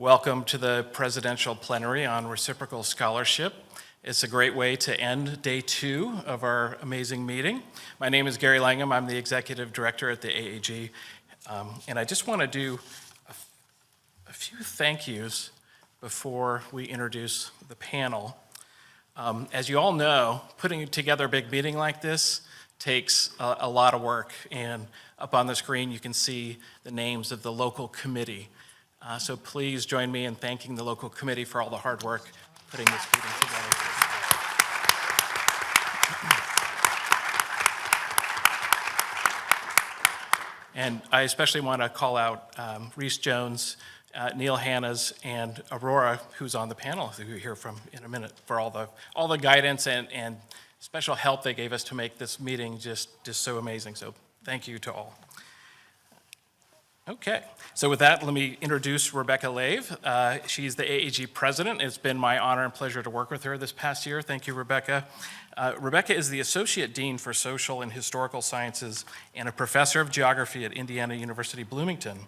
Welcome to the Presidential Plenary on Reciprocal Scholarship. It's a great way to end day 2 of our amazing meeting. My name is Gary Langham. I'm the Executive Director at the AAG. And I just want to do a few thank yous before we introduce the panel. As you all know, putting together a big meeting like this takes a lot of work. And up on the screen, you can see the names of the local committee. So please join me in thanking the local committee for all the hard work putting this meeting together. And I especially want to call out Reese Jones, Neil Hannas, and Aurora, who's on the panel, who you'll hear from in a minute, for all the guidance and special help they gave us to make this meeting just so amazing. So thank you to all. Okay, so with that, let me introduce Rebecca Lave. She's the AAG President. It's been my honor and pleasure to work with her this past year. Thank you, Rebecca. Rebecca is the Associate Dean for Social and Historical Sciences and a Professor of Geography at Indiana University Bloomington.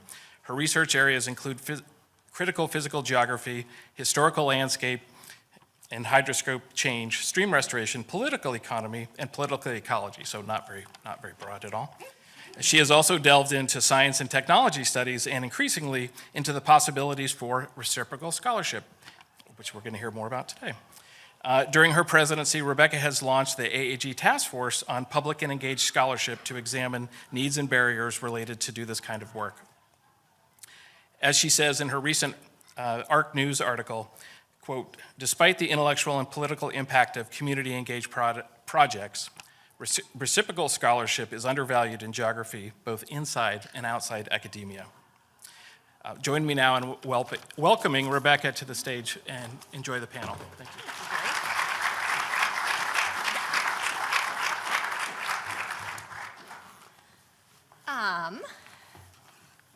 Her research areas include critical physical geography, historical landscape, and hydroscape change, stream restoration, political economy, and political ecology, so not very broad at all. She has also delved into science and technology studies and increasingly into the possibilities for reciprocal scholarship, which we're going to hear more about today. During her presidency, Rebecca has launched the AAG Task Force on Public and Engaged Scholarship to examine needs and barriers related to do this kind of work. As she says in her recent ARC News article, quote, despite the intellectual and political impact of community engaged projects, reciprocal scholarship is undervalued in geography, both inside and outside academia. Join me now in welcoming Rebecca to the stage and enjoy the panel. Thank you.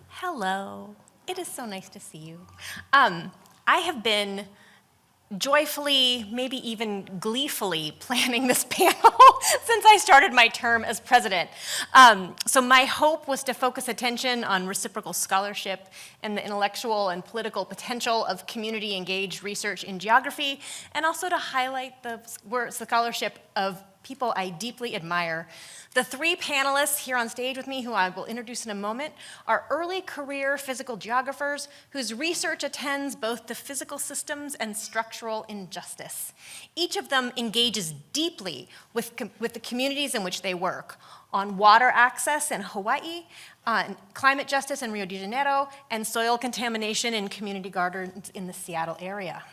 Hello. It is so nice to see you. I have been joyfully, maybe even gleefully planning this panel since I started my term as president. So my hope was to focus attention on reciprocal scholarship and the intellectual and political potential of community-engaged research in geography, and also to highlight the scholarship of people I deeply admire. The 3 panelists here on stage with me, who I will introduce in a moment, are early career physical geographers whose research attends both to physical systems and structural injustice. Each of them engages deeply with the communities in which they work, on water access in Hawaiʻi, on climate justice in Rio de Janeiro, and soil contamination in community gardens in the Seattle area.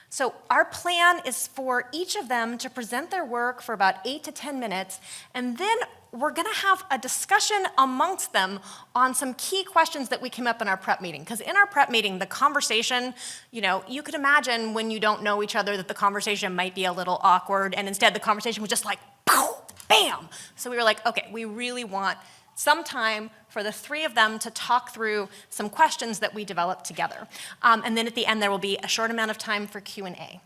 So our plan is for each of them to present their work for about 8 to 10 minutes, and then we're gonna have a discussion amongst them on some key questions that we came up in our prep meeting. Because in our prep meeting, the conversation, you could imagine when you don't know each other that the conversation might be a little awkward, and instead the conversation was just like, pow, bam. So we were like, okay, we really want some time for the 3 of them to talk through some questions that we developed together. And then at the end, there will be a short amount of time for Q&A.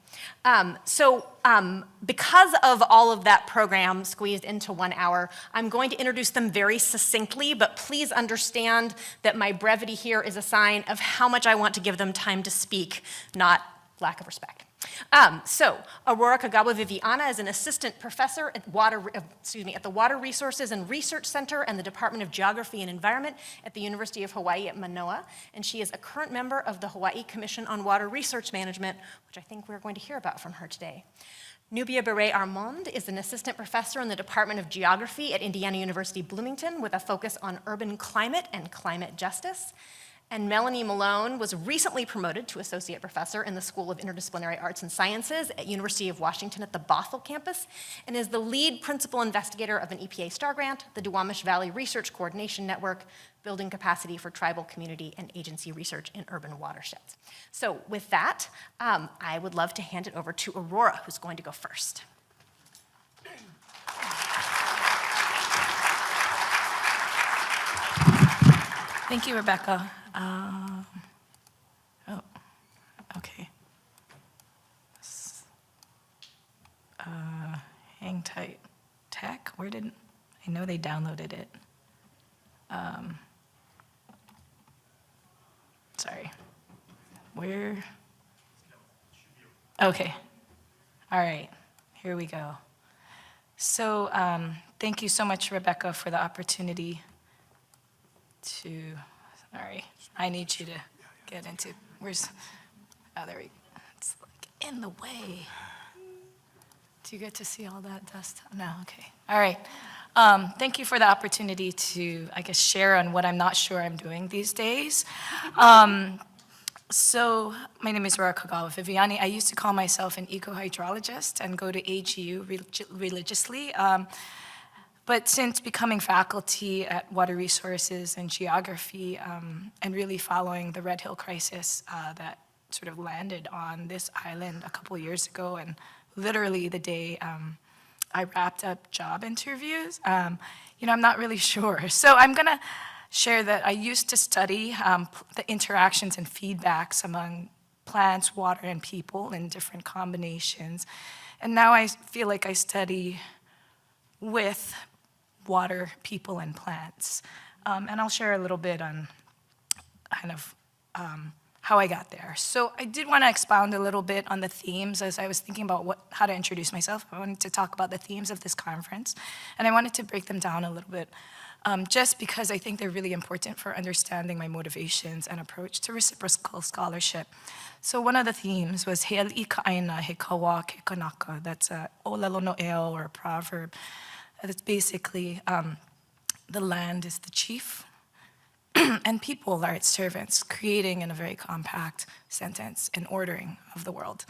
Because of all of that program squeezed into 1 hour, I'm going to introduce them very succinctly, but please understand that my brevity here is a sign of how much I want to give them time to speak, not lack of respect. Aurora Kagawa-Viviani is an assistant professor at the Water Resources and Research Center and the Department of Geography and Environment at the University of Hawaiʻi at Mānoa, and she is a current member of the Hawaiʻi Commission on Water Resource Management, which I think we're going to hear about from her today. Núbia Beray Armond is an assistant professor in the Department of Geography at Indiana University Bloomington with a focus on urban climate and climate justice. And Melanie Malone was recently promoted to associate professor in the School of Interdisciplinary Arts and Sciences at University of Washington at the Bothell campus, and is the lead principal investigator of an EPA STAR grant, the Duwamish Valley Research Coordination Network, building capacity for tribal community and agency research in urban watersheds. So with that, I would love to hand it over to Aurora, who's going to go first. Thank you, Rebecca. Okay. Hang tight. Tech, I know they downloaded it. Sorry. Where? Okay. All right. Here we go. So thank you so much, Rebecca, for the opportunity to, sorry, I need you to get into, where's, oh, there we go. It's like in the way. Do you get to see all that dust? No, okay. All right. Thank you for the opportunity to, I guess, share on what I'm not sure I'm doing these days. So my name is Aurora Kagawa-Viviani. I used to call myself an eco-hydrologist and go to AGU religiously. But since becoming faculty at Water Resources and Geography, and really following the Red Hill crisis that sort of landed on this island a couple years ago, and literally the day I wrapped up job interviews, I'm not really sure. So I'm gonna share that I used to study the interactions and feedbacks among plants, water, and people in different combinations. And now I feel like I study with water, people, and plants. And I'll share a little bit on kind of how I got there. So I did want to expound a little bit on the themes as I was thinking about how to introduce myself. I wanted to talk about the themes of this conference, and I wanted to break them down a little bit, just because I think they're really important for understanding my motivations and approach to reciprocal scholarship. So one of the themes was he ali'i ka'aina he kawa ke kanaka. That's a olelo no eo, or a proverb. That's basically the land is the chief, and people are its servants, creating in a very compact sentence an ordering of the world.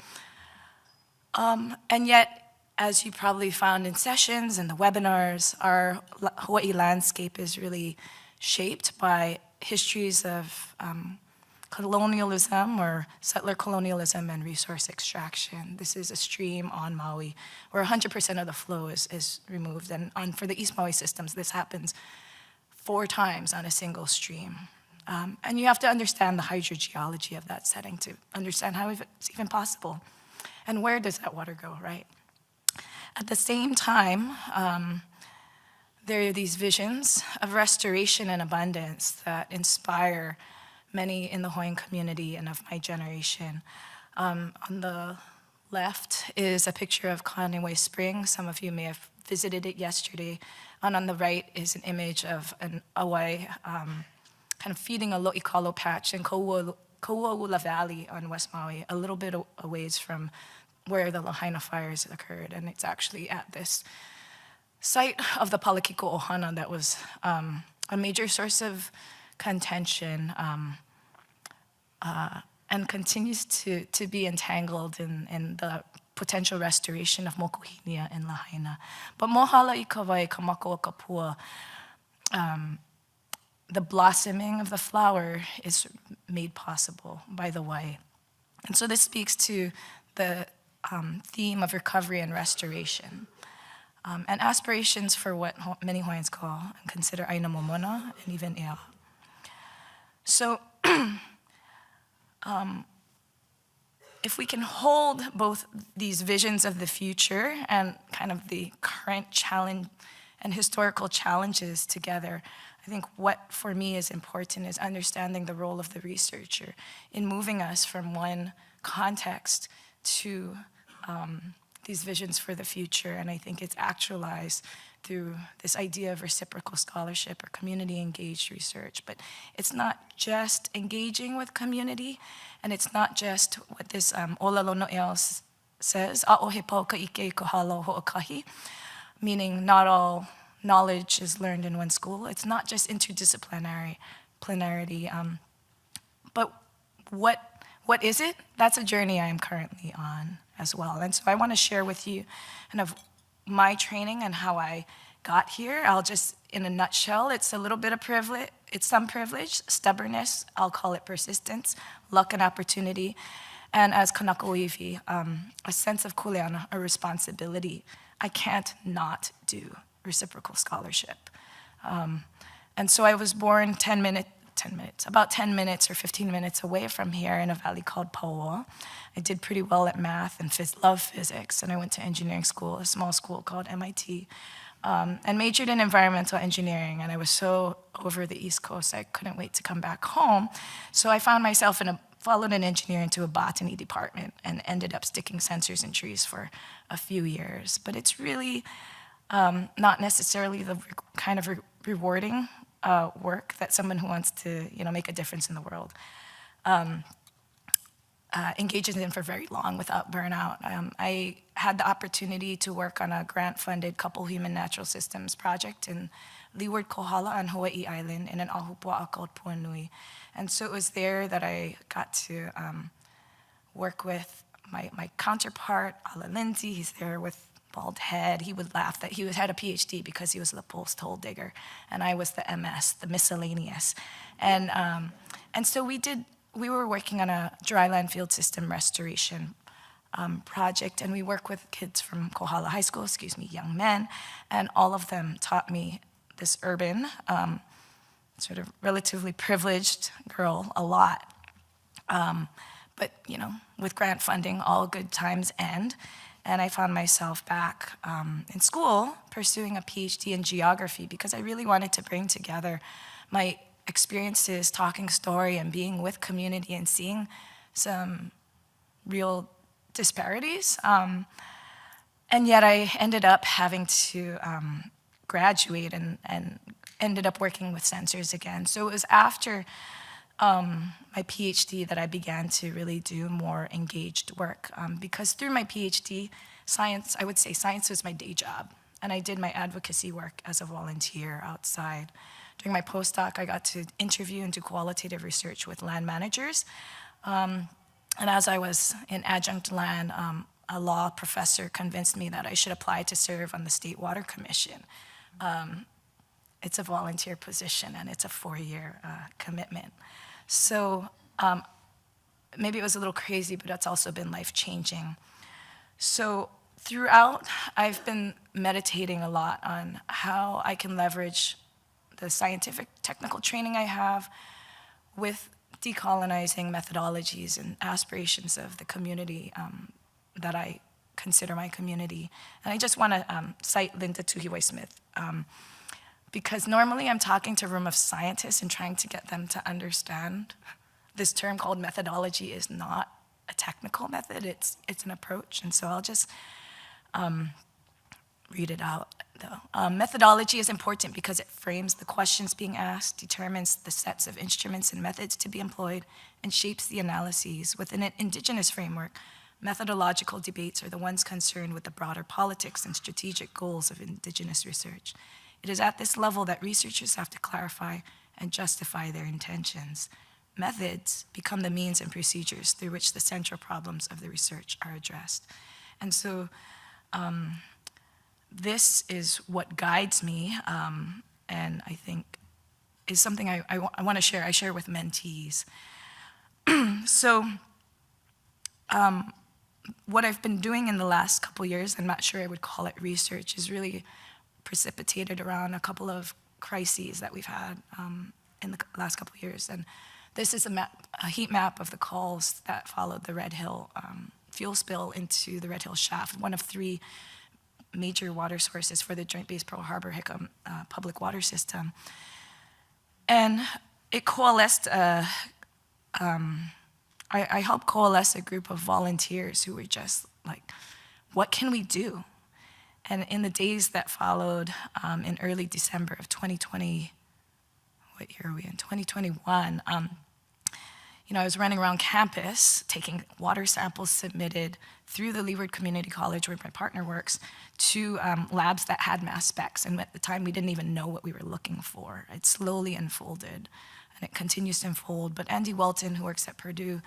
And yet, as you probably found in sessions and the webinars, our Hawaii landscape is really shaped by histories of colonialism or settler colonialism and resource extraction. This is a stream on Maui where 100% of the flow is removed. And for the East Maui systems, this happens 4 times on a single stream. And you have to understand the hydrogeology of that setting to understand how it's even possible. And where does that water go, right? At the same time, there are these visions of restoration and abundance that inspire many in the Hawaiian community and of my generation. On the left is a picture of Kaneohe Spring. Some of you may have visited it yesterday. And on the right is an image of an awai kind of feeding a lo'ikalo patch in Kauaula Valley on West Maui, a little bit a ways from where the Lahaina fires occurred. And it's actually at this site of the Palakiko Ohana that was a major source of contention and continues to be entangled in the potential restoration of mokuhinia in Lahaina. But mohala I ka wai ka mako o ka pua, the blossoming of the flower is made possible by the wai. And so this speaks to the theme of recovery and restoration, and aspirations for what many Hawaiians call and consider aina momona and even ea. So if we can hold both these visions of the future and kind of the current challenge and historical challenges together, I think what for me is important is understanding the role of the researcher in moving us from one context to these visions for the future. And I think it's actualized through this idea of reciprocal scholarship or community engaged research. But it's not just engaging with community, and it's not just what this Olelo no Eo says, a'ohe pau ka ike ko halo ho'okahi, meaning not all knowledge is learned in one school. It's not just interdisciplinary, but what is it? That's a journey I am currently on as well. And so I want to share with you kind of my training and how I got here. I'll just, in a nutshell, it's a little bit of privilege, it's some privilege, stubbornness, I'll call it persistence, luck and opportunity, and as Kanaka Oiwi, a sense of kuleana, a responsibility. I can't not do reciprocal scholarship. And so I was born about 10 minutes or 15 minutes away from here in a valley called Pauoa. I did pretty well at math and love physics, and I went to engineering school, a small school called MIT, and majored in environmental engineering. And I was so over the East Coast, I couldn't wait to come back home. So I found myself in a followed an engineer into a botany department and ended up sticking sensors in trees for a few years. But it's really not necessarily the kind of rewarding work that someone who wants to, make a difference in the world engages in for very long without burnout. I had the opportunity to work on a grant-funded couple human natural systems project in Leeward Kohala on Hawaii Island in an ahupua'a called Puanui. And so it was there that I got to work with my counterpart, Ala Lindsay. He's there with bald head. He would laugh that he had a PhD because he was the post hole digger, and I was the MS, the miscellaneous. And so we were working on a dryland field system restoration project, and we work with kids from Kohala High School, young men, and all of them taught me this urban, sort of relatively privileged girl a lot. But, with grant funding, all good times end. And I found myself back in school pursuing a PhD in geography because I really wanted to bring together my experiences, talking story, and being with community and seeing some real disparities. And yet I ended up having to graduate and ended up working with sensors again. So it was after my PhD that I began to really do more engaged work. Because through my PhD, I would say science was my day job. And I did my advocacy work as a volunteer outside. During my postdoc, I got to interview and do qualitative research with land managers. And as I was in adjunct land, a law professor convinced me that I should apply to serve on the State Water Commission. It's a volunteer position, and it's a 4-year commitment. So maybe it was a little crazy, but it's also been life-changing. So throughout, I've been meditating a lot on how I can leverage the scientific technical training I have with decolonizing methodologies and aspirations of the community that I consider my community. And I just want to cite Linda Tuhiwai-Smith, because normally I'm talking to a room of scientists and trying to get them to understand this term called methodology is not a technical method, it's an approach. And so I'll just read it out, though. Methodology is important because it frames the questions being asked, determines the sets of instruments and methods to be employed, and shapes the analyses. Within an indigenous framework, methodological debates are the ones concerned with the broader politics and strategic goals of indigenous research. It is at this level that researchers have to clarify and justify their intentions. Methods become the means and procedures through which the central problems of the research are addressed. And so this is what guides me, and I think is something I want to share. I share with mentees. So what I've been doing in the last couple years, I'm not sure I would call it research, is really precipitated around a couple of crises that we've had in the last couple of years. And this is a heat map of the calls that followed the Red Hill fuel spill into the Red Hill Shaft, one of 3 major water sources for the Joint Base Pearl Harbor-Hickam public water system. And it coalesced, I helped coalesce a group of volunteers who were just like, what can we do? And in the days that followed, in early December of 2020, what year are we in? 2021, I was running around campus taking water samples submitted through the Leeward Community College, where my partner works, to labs that had mass specs. And at the time, we didn't even know what we were looking for. It slowly unfolded, and it continues to unfold. But Andy Welton, who works at Purdue,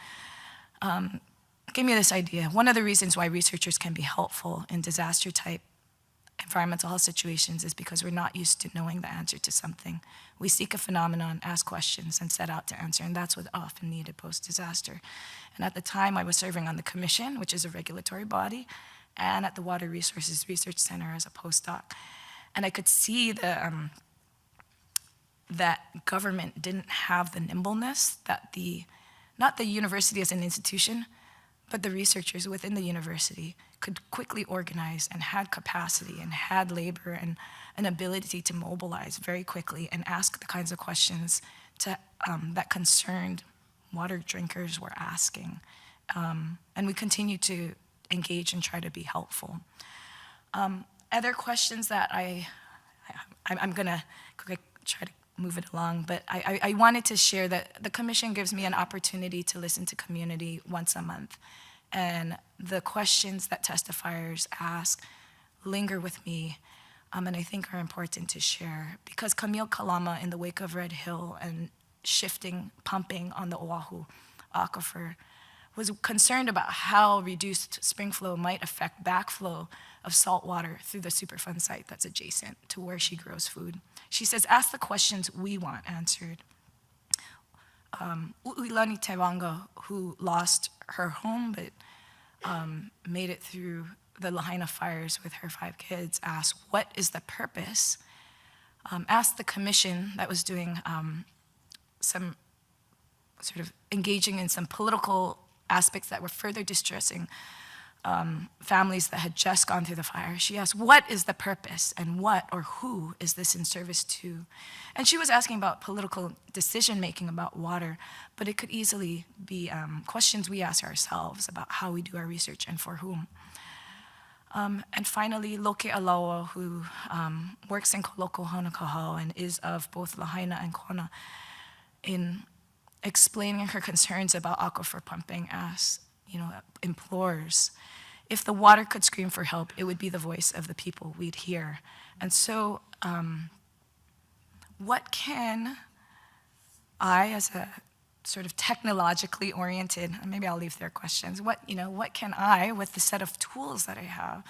gave me this idea. One of the reasons why researchers can be helpful in disaster-type environmental health situations is because we're not used to knowing the answer to something. We seek a phenomenon, ask questions, and set out to answer, and that's what's often needed post-disaster. And at the time, I was serving on the Commission, which is a regulatory body, and at the Water Resources Research Center as a postdoc. And I could see that government didn't have the nimbleness that not the university as an institution, but the researchers within the university could quickly organize and had capacity and had labor and an ability to mobilize very quickly and ask the kinds of questions that concerned water drinkers were asking. And we continue to engage and try to be helpful. Other questions that I'm gonna try to move it along, but I wanted to share that the commission gives me an opportunity to listen to community once a month. And the questions that testifiers ask linger with me, and I think are important to share. Because Camille Kalama, in the wake of Red Hill and shifting pumping on the Oahu aquifer, was concerned about how reduced spring flow might affect backflow of salt water through the Superfund site that's adjacent to where she grows food. She says, ask the questions we want answered. Uilani Tewanga, who lost her home but made it through the Lahaina fires with her 5 kids, asked, what is the purpose? Asked the commission that was doing some sort of engaging in some political aspects that were further distressing families that had just gone through the fire. She asked, what is the purpose and what or who is this in service to? And she was asking about political decision-making about water, but it could easily be questions we ask ourselves about how we do our research and for whom. And finally, Loke Alaoa, who works in Koloko Honokahau and is of both Lahaina and Kona, in explaining her concerns about aquifer pumping, asks, implores, if the water could scream for help, it would be the voice of the people we'd hear. And so, what can I, as a sort of technologically oriented, and maybe I'll leave their questions, what can I, with the set of tools that I have,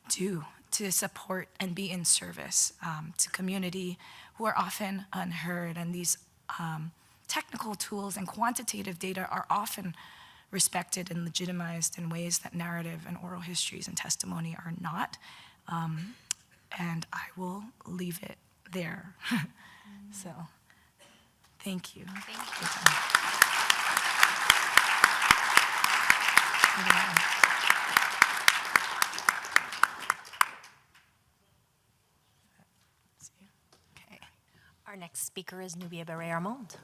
do to support and be in service to community who are often unheard? And these technical tools and quantitative data are often respected and legitimized in ways that narrative and oral histories and testimony are not. And I will leave it there. So, thank you. Thank you. Okay. Our next speaker is Núbia Beray Armond.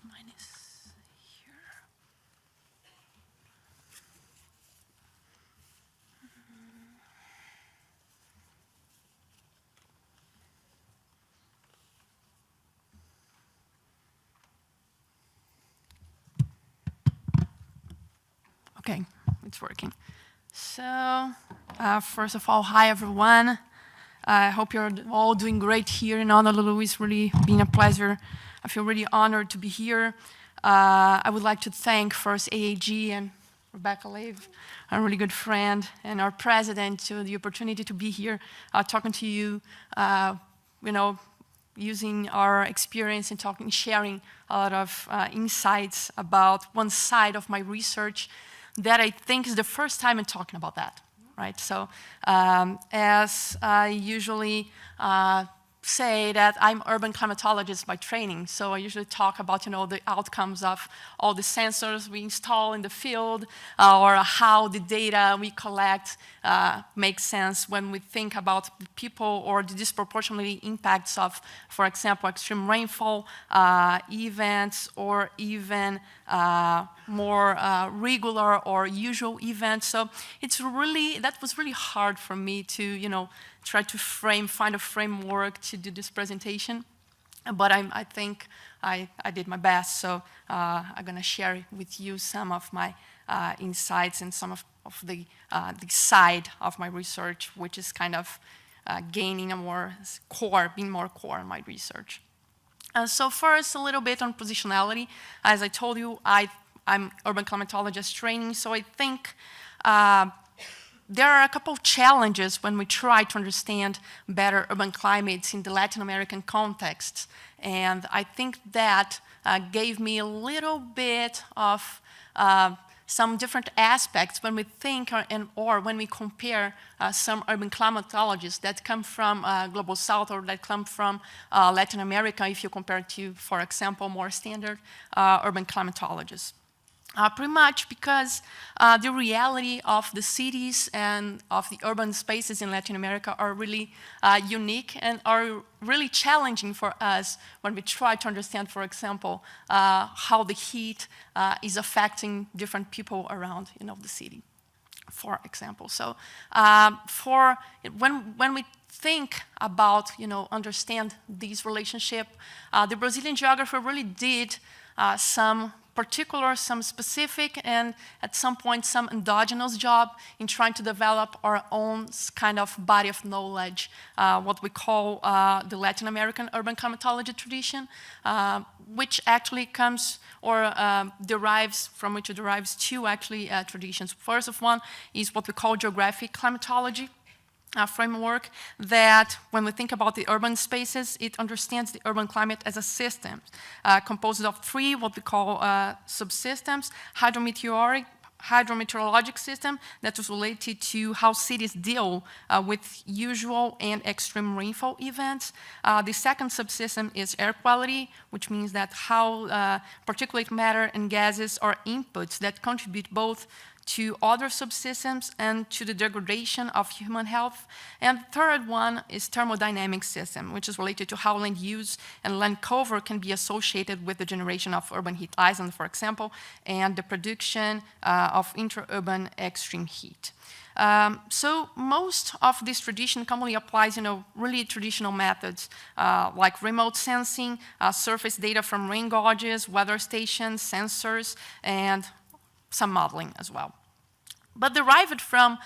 Mine is here. Okay, it's working. So, first of all, hi everyone. I hope you're all doing great here in Honolulu. It's really been a pleasure. I feel really honored to be here. I would like to thank first AAG and Rebecca Lave, a really good friend, and our president, to the opportunity to be here talking to you, using our experience and sharing a lot of insights about one side of my research that I think is the first time I'm talking about that, right? So as I usually say that I'm urban climatologist by training, so I usually talk about the outcomes of all the sensors we install in the field, or how the data we collect makes sense when we think about people or the disproportionate impacts of, for example, extreme rainfall events, or even more regular or usual events. So that was really hard for me to try to find a framework to do this presentation, but I think I did my best. So I'm gonna share with you some of my insights and some of the side of my research, which is kind of gaining being more core in my research. So first, a little bit on positionality. As I told you, I'm urban climatologist training, so I think there are a couple of challenges when we try to understand better urban climates in the Latin American context. And I think that gave me a little bit of some different aspects when we think or when we compare some urban climatologists that come from Global South or that come from Latin America, if you compare to, for example, more standard urban climatologists. Pretty much because the reality of the cities and of the urban spaces in Latin America are really unique and are really challenging for us when we try to understand, for example, how the heat is affecting different people around the city, for example. So when we think about, understand this relationship, the Brazilian geographer really did some particular, some specific, and at some point some endogenous job in trying to develop our own kind of body of knowledge, what we call the Latin American urban climatology tradition, which actually comes or derives two actually traditions. First of one is what we call geographic climatology, framework that, when we think about the urban spaces, it understands the urban climate as a system composed of three, what we call subsystems: hydrometeorologic system that is related to how cities deal with usual and extreme rainfall events. The second subsystem is air quality, which means that how particulate matter and gases are inputs that contribute both to other subsystems and to the degradation of human health. And the third one is thermodynamic system, which is related to how land use and land cover can be associated with the generation of urban heat islands, for example, and the production of interurban extreme heat. So most of this tradition commonly applies, really traditional methods like remote sensing, surface data from rain gauges, weather stations, sensors, and some modeling as well. But derived from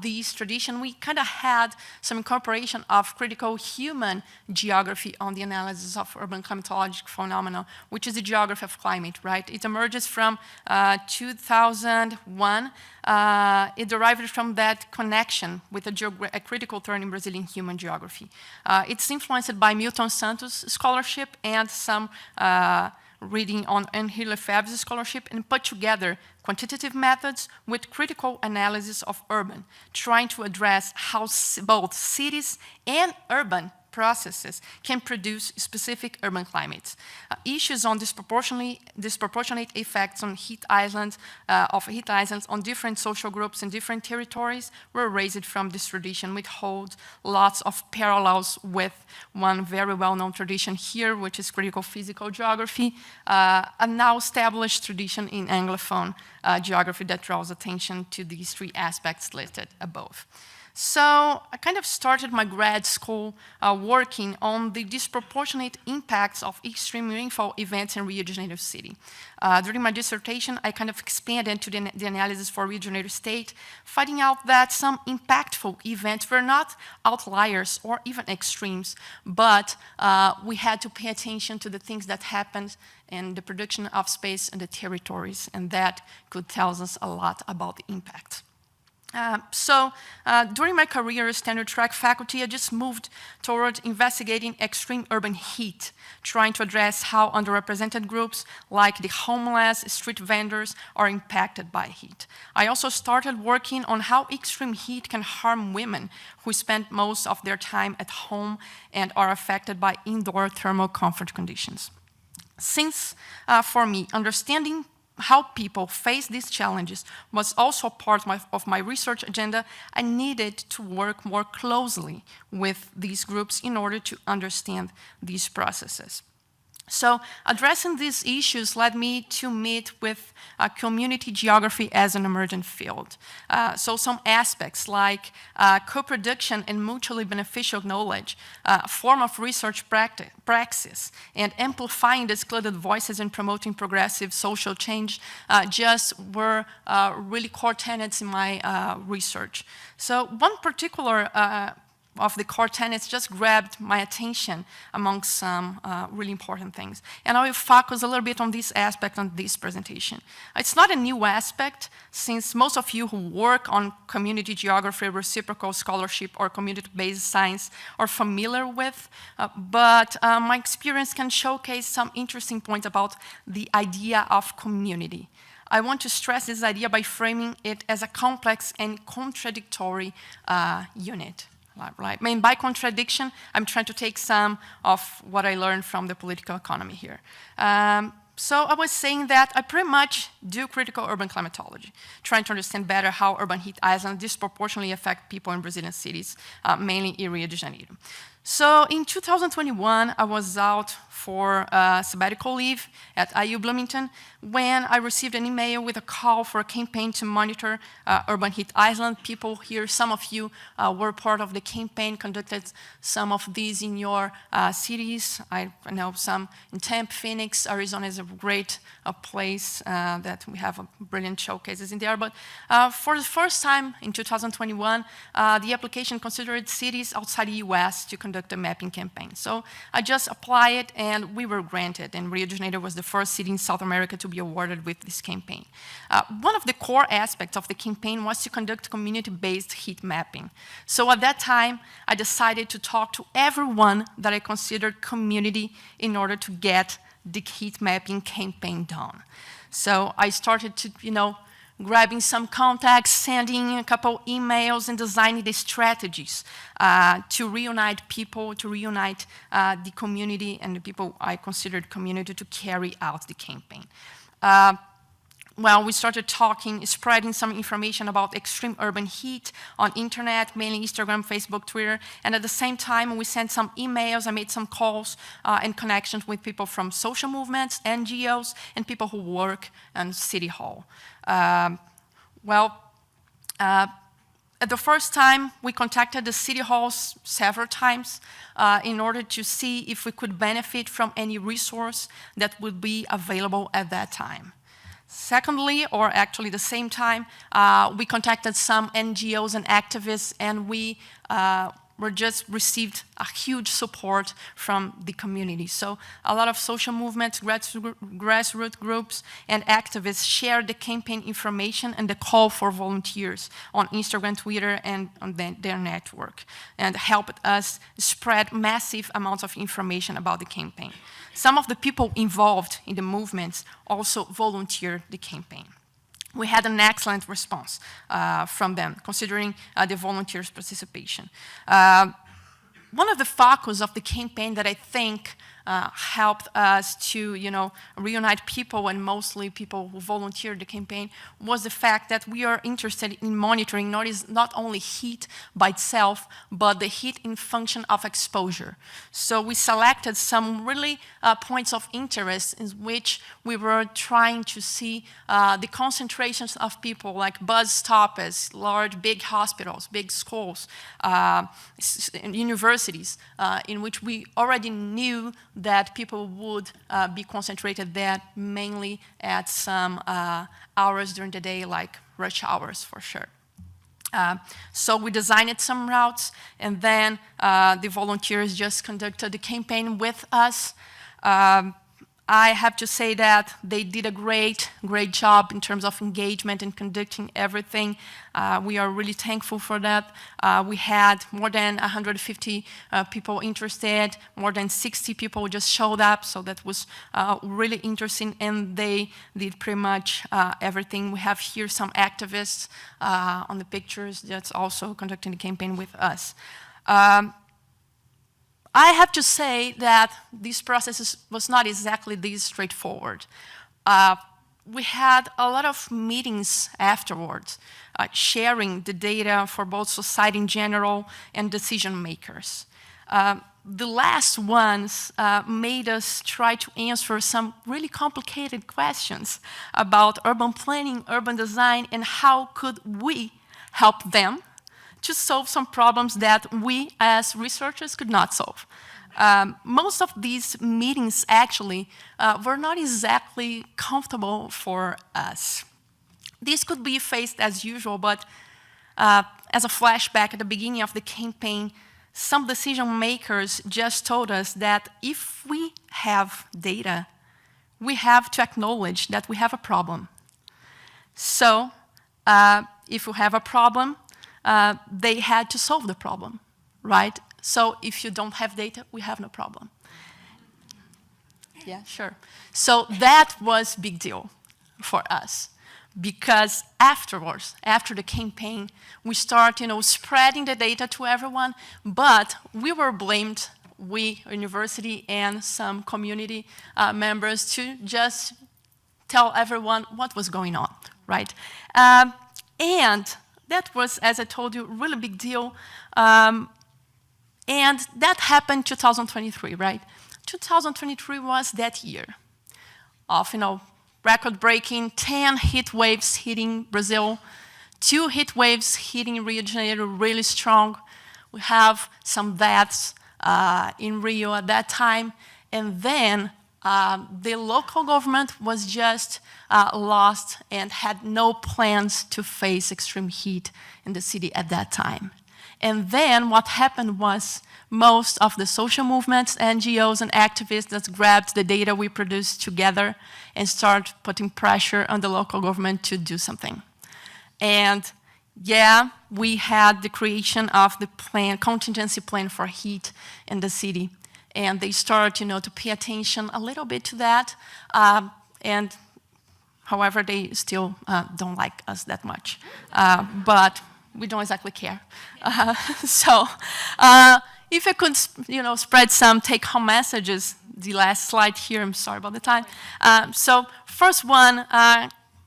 this tradition, we kind of had some incorporation of critical human geography on the analysis of urban climatologic phenomena, which is the geography of climate, right? It emerges from 2001. It derived from that connection with a critical turn in Brazilian human geography. It's influenced by Milton Santos' scholarship and some reading on Henri Lefebvre's scholarship, and put together quantitative methods with critical analysis of urban, trying to address how both cities and urban processes can produce specific urban climates. Issues on disproportionate effects on heat islands on different social groups and different territories were raised from this tradition, which holds lots of parallels with one very well-known tradition here, which is critical physical geography, a now established tradition in Anglophone geography that draws attention to these three aspects listed above. So I kind of started my grad school working on the disproportionate impacts of extreme rainfall events in Rio de Janeiro city. During my dissertation, I kind of expanded to the analysis for Rio de Janeiro state, finding out that some impactful events were not outliers or even extremes, but we had to pay attention to the things that happened in the production of space and the territories, and that could tell us a lot about the impact. During my career as tenure track faculty, I just moved toward investigating extreme urban heat, trying to address how underrepresented groups like the homeless, street vendors are impacted by heat. I also started working on how extreme heat can harm women who spend most of their time at home and are affected by indoor thermal comfort conditions. Since, for me, understanding how people face these challenges was also part of my research agenda, I needed to work more closely with these groups in order to understand these processes. So addressing these issues led me to meet with community geography as an emergent field. So some aspects like co-production and mutually beneficial knowledge, a form of research praxis, and amplifying the excluded voices and promoting progressive social change just were really core tenets in my research. So one particular of the core tenets just grabbed my attention among some really important things. And I will focus a little bit on this aspect on this presentation. It's not a new aspect, since most of you who work on community geography, reciprocal scholarship, or community-based science are familiar with, but my experience can showcase some interesting points about the idea of community. I want to stress this idea by framing it as a complex and contradictory unit. Right? I mean, by contradiction, I'm trying to take some of what I learned from the political economy here. So I was saying that I pretty much do critical urban climatology, trying to understand better how urban heat islands disproportionately affect people in Brazilian cities, mainly in Rio de Janeiro. So in 2021, I was out for sabbatical leave at IU Bloomington when I received an email with a call for a campaign to monitor urban heat island. People here, some of you were part of the campaign, conducted some of these in your cities. I know some in Tempe, Phoenix, Arizona is a great place that we have brilliant showcases in there. But for the first time in 2021, the application considered cities outside the US to conduct a mapping campaign. So I just applied it and we were granted. And Rio de Janeiro was the first city in South America to be awarded with this campaign. One of the core aspects of the campaign was to conduct community-based heat mapping. So at that time, I decided to talk to everyone that I considered community in order to get the heat mapping campaign done. So I started to, grabbing some contacts, sending a couple emails, and designing the strategies to reunite people, to reunite the community and the people I considered community to carry out the campaign. Well, we started talking, spreading some information about extreme urban heat on internet, mainly Instagram, Facebook, Twitter, and at the same time, we sent some emails, I made some calls and connections with people from social movements, NGOs, and people who work in City Hall. At the first time, we contacted the City Halls several times in order to see if we could benefit from any resource that would be available at that time. Secondly, or actually the same time, we contacted some NGOs and activists, and we just received a huge support from the community. So a lot of social movements, grassroots groups, and activists shared the campaign information and the call for volunteers on Instagram, Twitter, and on their network, and helped us spread massive amounts of information about the campaign. Some of the people involved in the movements also volunteered the campaign. We had an excellent response from them, considering the volunteers' participation. One of the focus of the campaign that I think helped us to, reunite people, and mostly people who volunteered the campaign, was the fact that we are interested in monitoring not only heat by itself, but the heat in function of exposure. So we selected some really points of interest in which we were trying to see the concentrations of people, like bus stops, large, big hospitals, big schools, universities, in which we already knew that people would be concentrated there mainly at some hours during the day, like rush hours for sure. So we designed some routes, and then the volunteers just conducted the campaign with us. I have to say that they did a great job in terms of engagement and conducting everything. We are really thankful for that. We had more than 150 people interested, more than 60 people just showed up, so that was really interesting, and they did pretty much everything. We have here some activists on the pictures that's also conducting the campaign with us. I have to say that this process was not exactly this straightforward. We had a lot of meetings afterwards, sharing the data for both society in general and decision makers. The last ones made us try to answer some really complicated questions about urban planning, urban design, and how could we help them to solve some problems that we as researchers could not solve. Most of these meetings actually were not exactly comfortable for us. This could be faced as usual, but as a flashback at the beginning of the campaign, some decision makers just told us that if we have data, we have to acknowledge that we have a problem. So if we have a problem, they had to solve the problem, right? So if you don't have data, we have no problem. Yeah, sure. So that was a big deal for us, because afterwards, after the campaign, we start, spreading the data to everyone, but we were blamed we, university, and some community members to just tell everyone what was going on, right? And that was, as I told you, a really big deal. And that happened 2023, right? 2023 was that year of, record-breaking 10 heat waves hitting Brazil, 2 heat waves hitting Rio de Janeiro really strong. We have some deaths in Rio at that time. And then the local government was just lost and had no plans to face extreme heat in the city at that time. And then what happened was most of the social movements, NGOs, and activists that grabbed the data we produced together and started putting pressure on the local government to do something. And yeah, we had the creation of the contingency plan for heat in the city. And they started, to pay attention a little bit to that. And however, they still don't like us that much. But we don't exactly care. If I could, spread some take-home messages, the last slide here, I'm sorry about the time. So first one,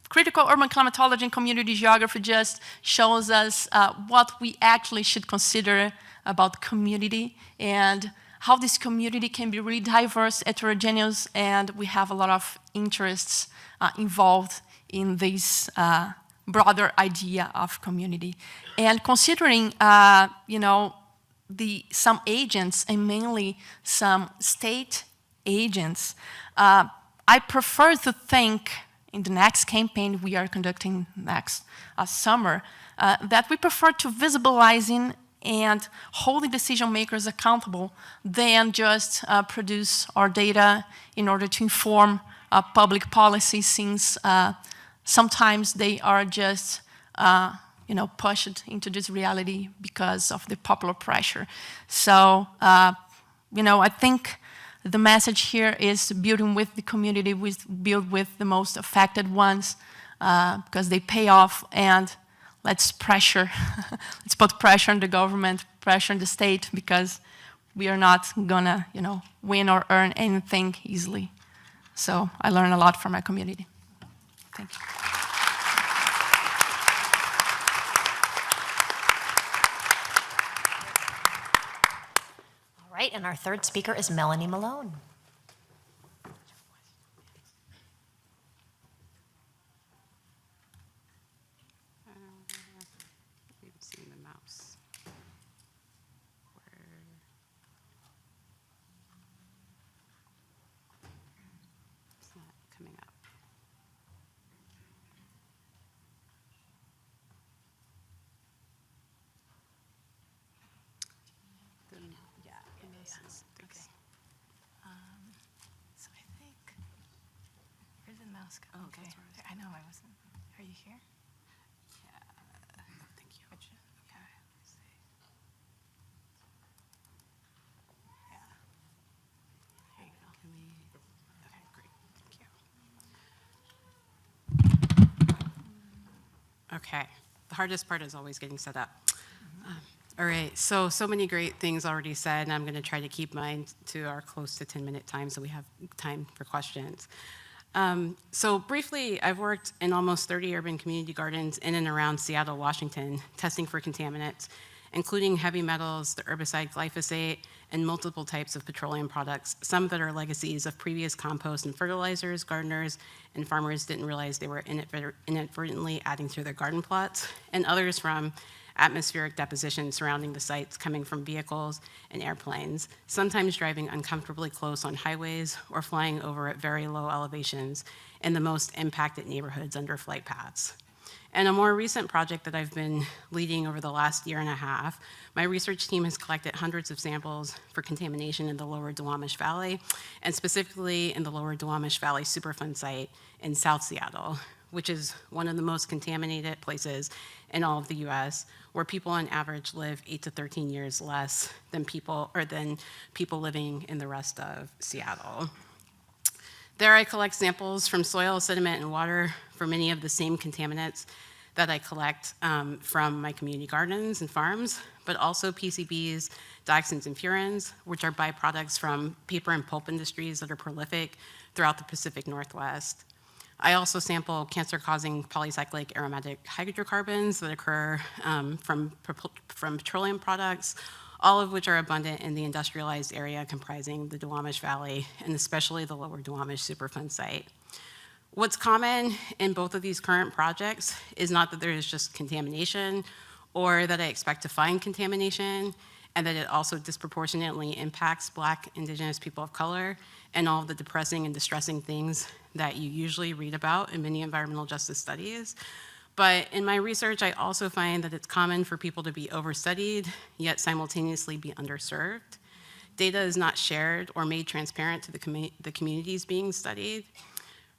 critical urban climatology and community geography just shows us what we actually should consider about community and how this community can be really diverse, heterogeneous, and we have a lot of interests involved in this broader idea of community. And considering, some agents, and mainly some state agents, I prefer to think in the next campaign we are conducting next summer, that we prefer to visibilizing and holding decision makers accountable than just produce our data in order to inform public policy, since sometimes they are just pushed into this reality because of the popular pressure. So, I think the message here is building with the community, we build with the most affected ones because they pay off, and let's pressure, let's put pressure on the government, pressure on the state, because we are not gonna, win or earn anything easily. So I learned a lot from my community. Thank you. All right, and our third speaker is Melanie Malone. Oh, okay. I know, I wasn't. Are you here? Yeah. Thank you. Okay. Let's see. Yeah. Here you go. Can we? Okay, great. Thank you. Okay. The hardest part is always getting set up. All right. So many great things already said, and I'm going to try to keep mine to our close to 10-minute time so we have time for questions. So briefly, I've worked in almost 30 urban community gardens in and around Seattle, Washington, testing for contaminants, including heavy metals, the herbicide glyphosate, and multiple types of petroleum products, some that are legacies of previous compost and fertilizers gardeners and farmers didn't realize they were inadvertently adding to their garden plots, and others from atmospheric deposition surrounding the sites coming from vehicles and airplanes, sometimes driving uncomfortably close on highways or flying over at very low elevations in the most impacted neighborhoods under flight paths. And a more recent project that I've been leading over the last year and a half, my research team has collected hundreds of samples for contamination in the lower Duwamish Valley, and specifically in the lower Duwamish Valley Superfund site in South Seattle, which is one of the most contaminated places in all of the US, where people on average live 8 to 13 years less than people living in the rest of Seattle. There I collect samples from soil, sediment, and water for many of the same contaminants that I collect from my community gardens and farms, but also PCBs, dioxins, and furans, which are byproducts from paper and pulp industries that are prolific throughout the Pacific Northwest. I also sample cancer-causing polycyclic aromatic hydrocarbons that occur from petroleum products, all of which are abundant in the industrialized area comprising the Duwamish Valley, and especially the lower Duwamish Superfund site. What's common in both of these current projects is not that there is just contamination or that I expect to find contamination, and that it also disproportionately impacts Black, Indigenous people of color, and all of the depressing and distressing things that you usually read about in many environmental justice studies. But in my research, I also find that it's common for people to be overstudied, yet simultaneously be underserved. Data is not shared or made transparent to the communities being studied.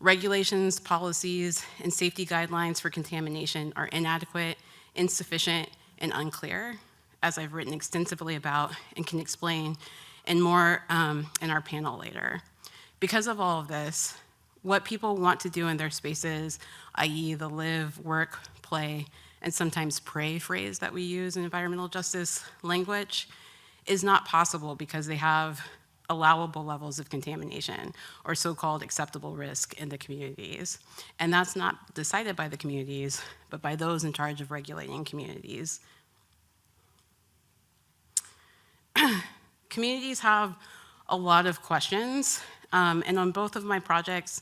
Regulations, policies, and safety guidelines for contamination are inadequate, insufficient, and unclear, as I've written extensively about and can explain and more in our panel later. Because of all of this, what people want to do in their spaces, i.e. the live, work, play, and sometimes pray phrase that we use in environmental justice language, is not possible because they have allowable levels of contamination or so-called acceptable risk in the communities. And that's not decided by the communities, but by those in charge of regulating communities. Communities have a lot of questions, and on both of my projects,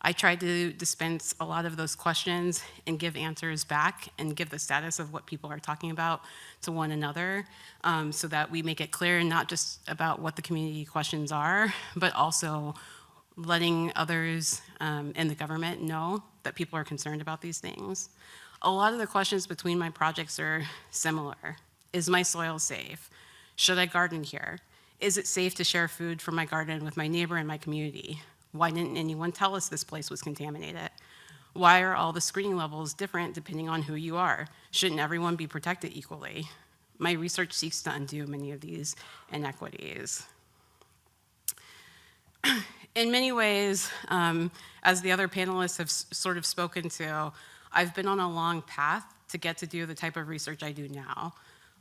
I tried to dispense a lot of those questions and give answers back and give the status of what people are talking about to one another, so that we make it clear not just about what the community questions are, but also letting others in the government know that people are concerned about these things. A lot of the questions between my projects are similar. Is my soil safe? Should I garden here? Is it safe to share food from my garden with my neighbor in my community? Why didn't anyone tell us this place was contaminated? Why are all the screening levels different depending on who you are? Shouldn't everyone be protected equally? My research seeks to undo many of these inequities. In many ways, as the other panelists have sort of spoken to, I've been on a long path to get to do the type of research I do now.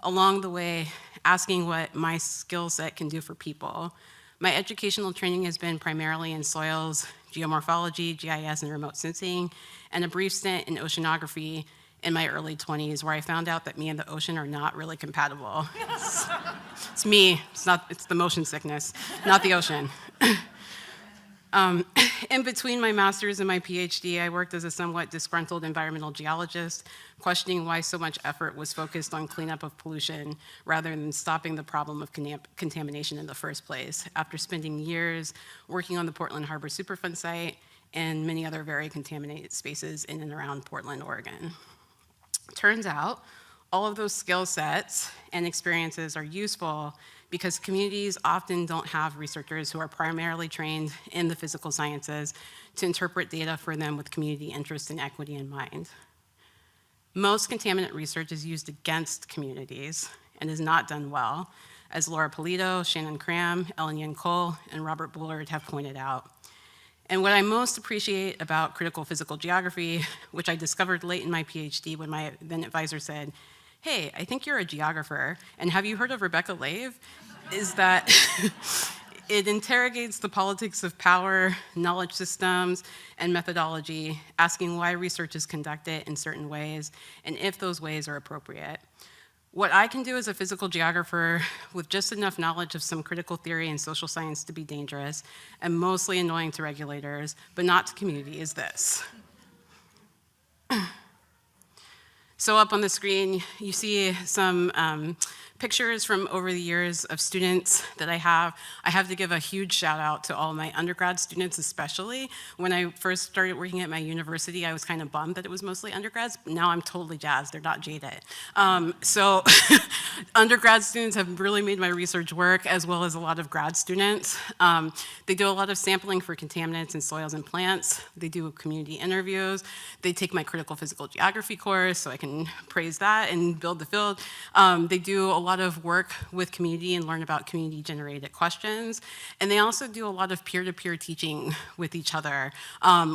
Along the way, asking what my skill set can do for people. My educational training has been primarily in soils, geomorphology, GIS, and remote sensing, and a brief stint in oceanography in my early 20s, where I found out that me and the ocean are not really compatible. It's me, it's the motion sickness, not the ocean. In between my master's and my PhD, I worked as a somewhat disgruntled environmental geologist, questioning why so much effort was focused on cleanup of pollution rather than stopping the problem of contamination in the first place, after spending years working on the Portland Harbor Superfund site and many other very contaminated spaces in and around Portland, Oregon. Turns out, all of those skill sets and experiences are useful because communities often don't have researchers who are primarily trained in the physical sciences to interpret data for them with community interest and equity in mind. Most contaminant research is used against communities and is not done well, as Laura Polito, Shannon Cram, Ellen Yen Cole, and Robert Bullard have pointed out. And what I most appreciate about critical physical geography, which I discovered late in my PhD when my then advisor said, "Hey, I think you're a geographer, and have you heard of Rebecca Lave?" is that it interrogates the politics of power, knowledge systems, and methodology, asking why research is conducted in certain ways, and if those ways are appropriate. What I can do as a physical geographer with just enough knowledge of some critical theory and social science to be dangerous, and mostly annoying to regulators, but not to community, is this. So up on the screen, you see some pictures from over the years of students that I have. I have to give a huge shout out to all my undergrad students, especially. When I first started working at my university, I was kind of bummed that it was mostly undergrads, but now I'm totally jazzed, they're not jaded. So undergrad students have really made my research work, as well as a lot of grad students. They do a lot of sampling for contaminants in soils and plants. They do community interviews. They take my critical physical geography course, so I can praise that and build the field. They do a lot lot of work with community and learn about community-generated questions. And they also do a lot of peer-to-peer teaching with each other,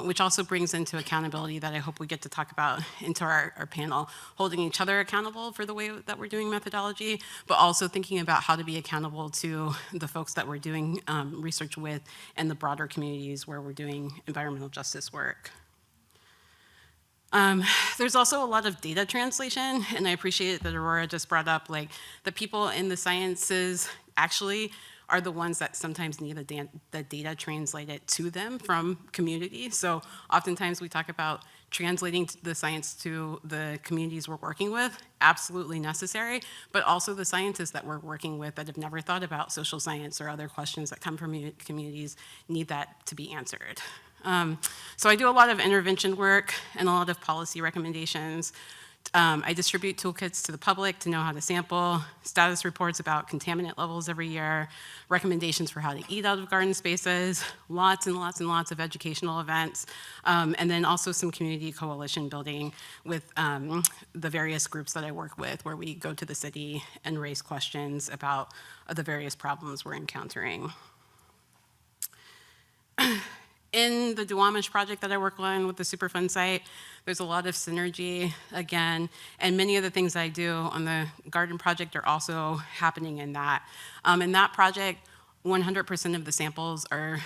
which also brings into accountability that I hope we get to talk about into our panel, holding each other accountable for the way that we're doing methodology, but also thinking about how to be accountable to the folks that we're doing research with and the broader communities where we're doing environmental justice work. There's also a lot of data translation, and I appreciate that Aurora just brought up, like, the people in the sciences actually are the ones that sometimes need the data translated to them from community. So oftentimes we talk about translating the science to the communities we're working with, absolutely necessary, but also the scientists that we're working with that have never thought about social science or other questions that come from communities need that to be answered. So I do a lot of intervention work and a lot of policy recommendations. I distribute toolkits to the public to know how to sample, status reports about contaminant levels every year, recommendations for how to eat out of garden spaces, lots and lots and lots of educational events, and then also some community coalition building with the various groups that I work with, where we go to the city and raise questions about the various problems we're encountering. In the Duwamish project that I work on with the Superfund site, there's a lot of synergy, again, and many of the things I do on the garden project are also happening in that. In that project, 100% of the samples are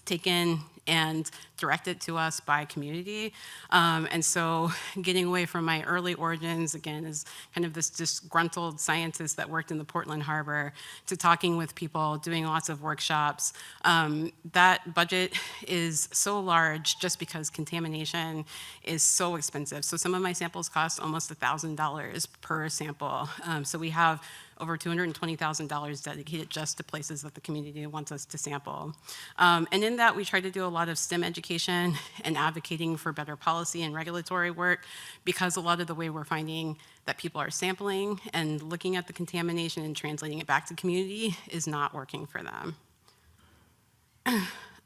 taken and directed to us by community. And so getting away from my early origins, again, as kind of this disgruntled scientist that worked in the Portland Harbor, to talking with people, doing lots of workshops. That budget is so large just because contamination is so expensive. So some of my samples cost almost $1,000 per sample. So we have over $220,000 dedicated just to places that the community wants us to sample. And in that, we try to do a lot of STEM education and advocating for better policy and regulatory work, because a lot of the way we're finding that people are sampling and looking at the contamination and translating it back to community is not working for them.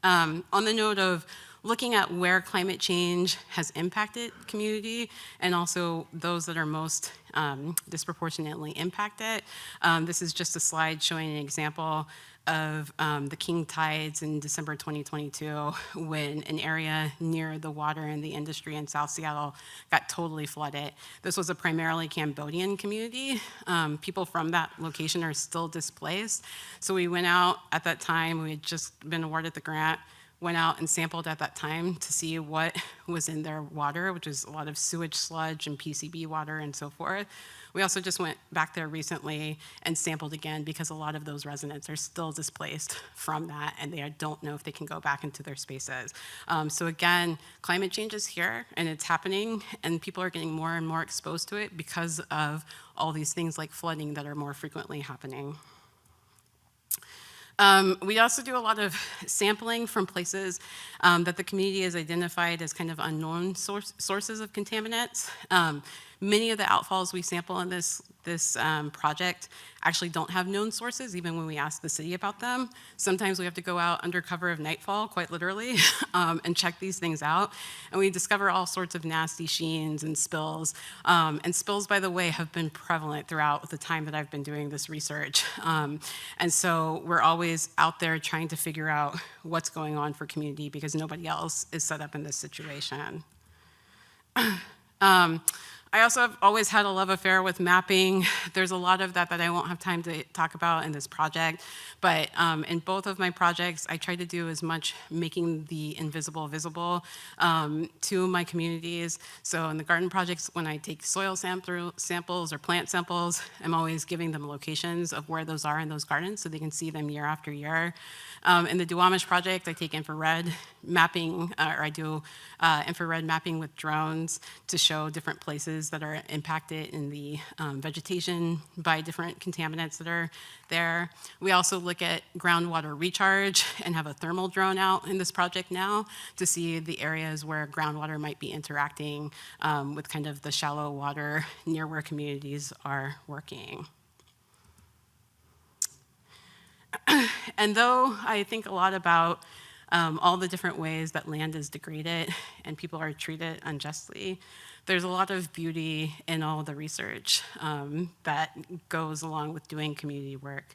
On the note of looking at where climate change has impacted community and also those that are most disproportionately impacted. This is just a slide showing an example of the king tides in December 2022, when an area near the water and the industry in South Seattle got totally flooded. This was a primarily Cambodian community. People from that location are still displaced. So we went out at that time, we had just been awarded the grant, went out and sampled at that time to see what was in their water, which is a lot of sewage sludge and PCB water and so forth. We also just went back there recently and sampled again, because a lot of those residents are still displaced from that, and they don't know if they can go back into their spaces. So again, climate change is here and it's happening, and people are getting more and more exposed to it because of all these things like flooding that are more frequently happening. We also do a lot of sampling from places that the community has identified as kind of unknown sources of contaminants. Many of the outfalls we sample in this project actually don't have known sources, even when we ask the city about them. Sometimes we have to go out under cover of nightfall, quite literally, and check these things out. And we discover all sorts of nasty sheens and spills. And spills, by the way, have been prevalent throughout the time that I've been doing this research. And so we're always out there trying to figure out what's going on for community, because nobody else is set up in this situation. I also have always had a love affair with mapping. There's a lot of that I won't have time to talk about in this project, but in both of my projects, I try to do as much making the invisible visible to my communities. So in the garden projects, when I take soil samples or plant samples, I'm always giving them locations of where those are in those gardens so they can see them year after year. In the Duwamish project, I take infrared mapping, or I do infrared mapping with drones to show different places that are impacted in the vegetation by different contaminants that are there. We also look at groundwater recharge and have a thermal drone out in this project now to see the areas where groundwater might be interacting with kind of the shallow water near where communities are working. And though I think a lot about all the different ways that land is degraded and people are treated unjustly, there's a lot of beauty in all the research that goes along with doing community work.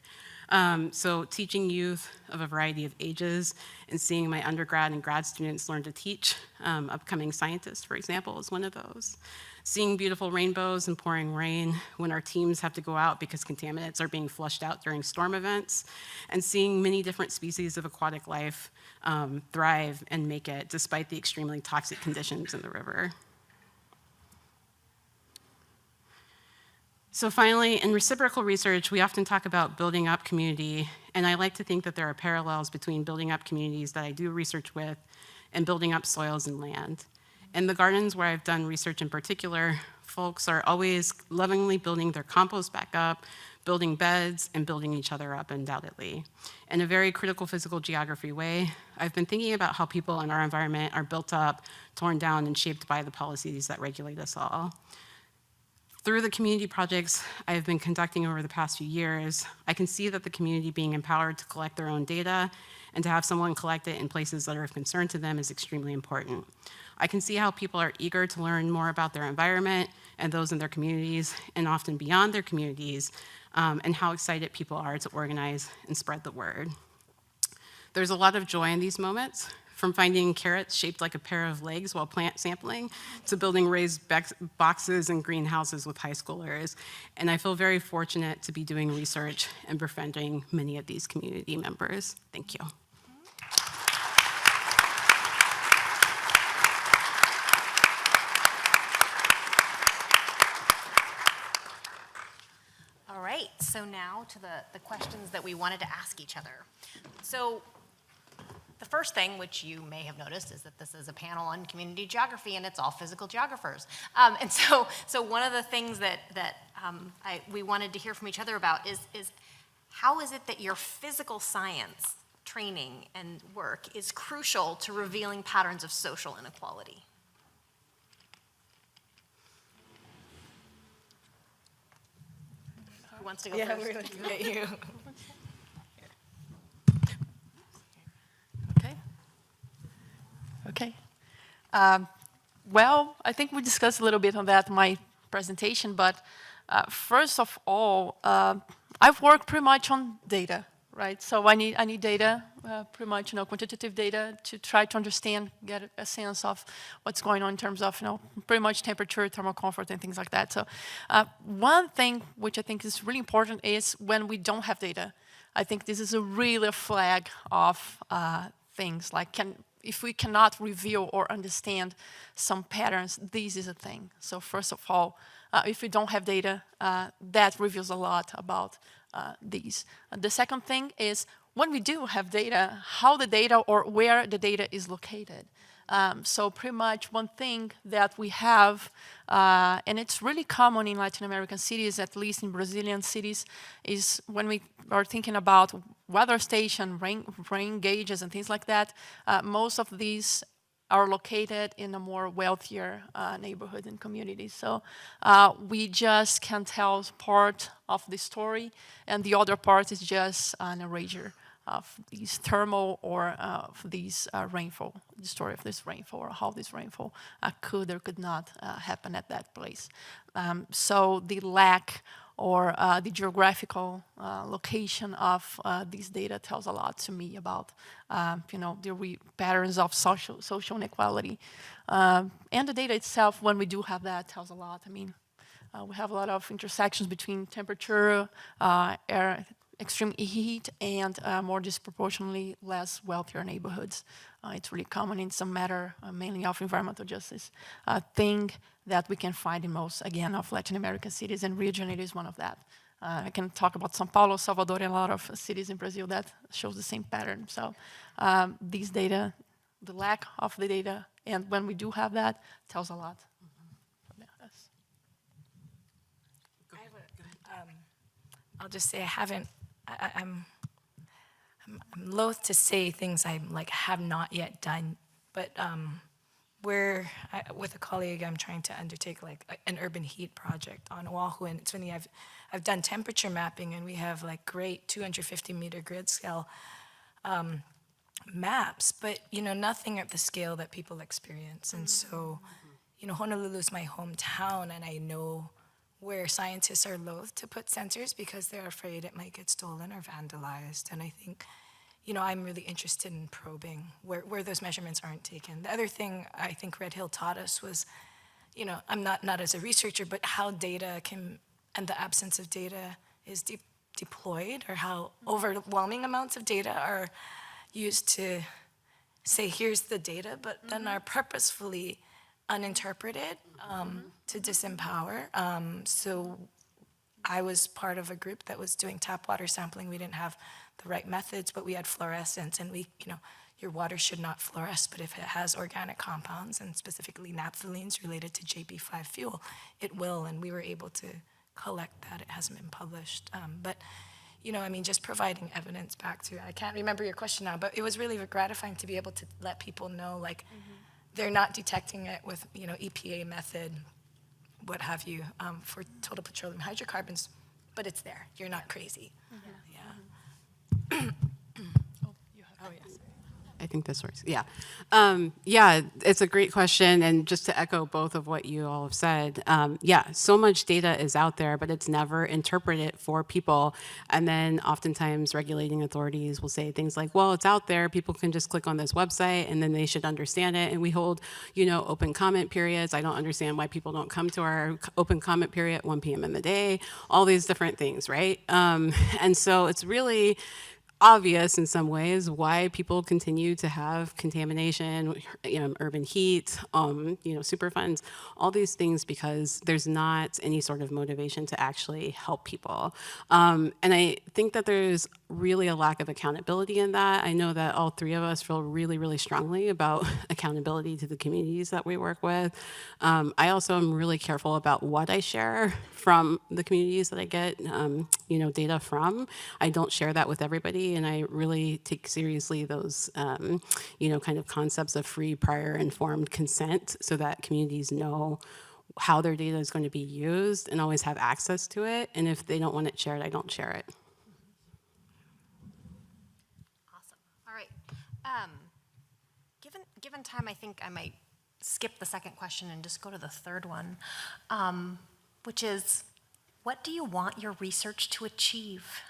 So teaching youth of a variety of ages and seeing my undergrad and grad students learn to teach upcoming scientists, for example, is one of those. Seeing beautiful rainbows and pouring rain when our teams have to go out because contaminants are being flushed out during storm events, and seeing many different species of aquatic life thrive and make it despite the extremely toxic conditions in the river. So finally, in reciprocal research, we often talk about building up community, and I like to think that there are parallels between building up communities that I do research with and building up soils and land. In the gardens where I've done research in particular, folks are always lovingly building their compost back up, building beds, and building each other up, undoubtedly. In a very critical physical geography way, I've been thinking about how people in our environment are built up, torn down, and shaped by the policies that regulate us all. Through the community projects I've been conducting over the past few years, I can see that the community being empowered to collect their own data and to have someone collect it in places that are of concern to them is extremely important. I can see how people are eager to learn more about their environment and those in their communities and often beyond their communities, and how excited people are to organize and spread the word. There's a lot of joy in these moments, from finding carrots shaped like a pair of legs while plant sampling to building raised boxes and greenhouses with high schoolers. And I feel very fortunate to be doing research and befriending many of these community members. Thank you. All right, so now to the questions that we wanted to ask each other. So the first thing, which you may have noticed, is that this is a panel on community geography, and it's all physical geographers. And so one of the things that we wanted to hear from each other about is how is it that your physical science training and work is crucial to revealing patterns of social inequality? Who wants to go first? we're looking at you. Okay. Well, I think we discussed a little bit on that in my presentation, but first of all, I've worked pretty much on data, right? So I need data, pretty much, quantitative data to try to understand, get a sense of what's going on in terms of, pretty much temperature, thermal comfort, and things like that. So one thing which I think is really important is when we don't have data. I think this is a really flag of things like if we cannot reveal or understand some patterns, this is a thing. So first of all, if we don't have data, that reveals a lot about these. The second thing is when we do have data, how the data or where the data is located. So pretty much one thing that we have, and it's really common in Latin American cities, at least in Brazilian cities, is when we are thinking about weather station, rain gauges and things like that, most of these are located in a more wealthier neighborhood and community. So we just can tell part of the story, and the other part is just an erasure of these thermal or of these rainfall, the story of this rainfall or how this rainfall could or could not happen at that place. So the lack or the geographical location of these data tells a lot to me about, the patterns of social inequality. And the data itself, when we do have that, tells a lot. I mean, we have a lot of intersections between temperature, air, extreme heat, and more disproportionately less wealthier neighborhoods. It's really common in some matter, mainly of environmental justice, thing that we can find in most, again, of Latin American cities, and Rio de Janeiro is one of that. I can talk about São Paulo, Salvador, and a lot of cities in Brazil that shows the same pattern. So these data, the lack of the data, and when we do have that, tells a lot. I'll just say I'm loath to say things I have not yet done, but with a colleague, I'm trying to undertake an urban heat project on Oahu, and it's funny, I've done temperature mapping, and we have great 250-meter grid scale maps, but nothing at the scale that people experience, and so Honolulu is my hometown, and I know where scientists are loath to put sensors because they're afraid it might get stolen or vandalized. And I think, I'm really interested in probing where those measurements aren't taken. The other thing I think Red Hill taught us was, I'm not as a researcher, but how data and the absence of data is deployed, or how overwhelming amounts of data are used to say, here's the data, but then are purposefully uninterpreted to disempower. So I was part of a group that was doing tap water sampling. We didn't have the right methods, but we had fluorescence, and your water should not fluoresce, but if it has organic compounds, and specifically naphthalenes related to JP5 fuel, it will, and we were able to collect that. It hasn't been published. But, just providing evidence back to, I can't remember your question now, but it was really gratifying to be able to let people know, they're not detecting it with, EPA method, what have you, for total petroleum hydrocarbons, but it's there. You're not crazy. Yeah. I think this works. Yeah. It's a great question. And just to echo both of what you all have said, so much data is out there, but it's never interpreted for people. And then oftentimes regulating authorities will say things like, well, it's out there. People can just click on this website and then they should understand it. And we hold, open comment periods. I don't understand why people don't come to our open comment period at 1 p.m. in the day, all these different things, right? And so it's really obvious in some ways why people continue to have contamination, urban heat, Superfunds, all these things, because there's not any sort of motivation to actually help people. And I think that there's really a lack of accountability in that. I know that all three of us feel really, really strongly about accountability to the communities that we work with. I also am really careful about what I share from the communities that I get, data from. I don't share that with everybody, and I really take seriously those, kind of concepts of free, prior, informed consent, so that communities know how their data is going to be used and always have access to it. And if they don't want it shared, I don't share it. Awesome. All right. Given time, I think I might skip the second question and just go to the third one, which is, what do you want your research to achieve?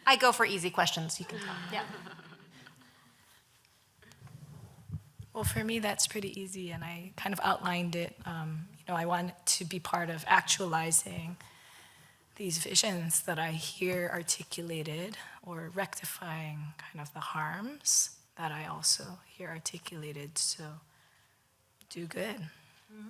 I go for easy questions. You can tell. Yeah. Well, for me, that's pretty easy, and I kind of outlined it. I want to be part of actualizing these visions that I hear articulated, or rectifying kind of the harms that I also hear articulated. So do good. Mm-hmm.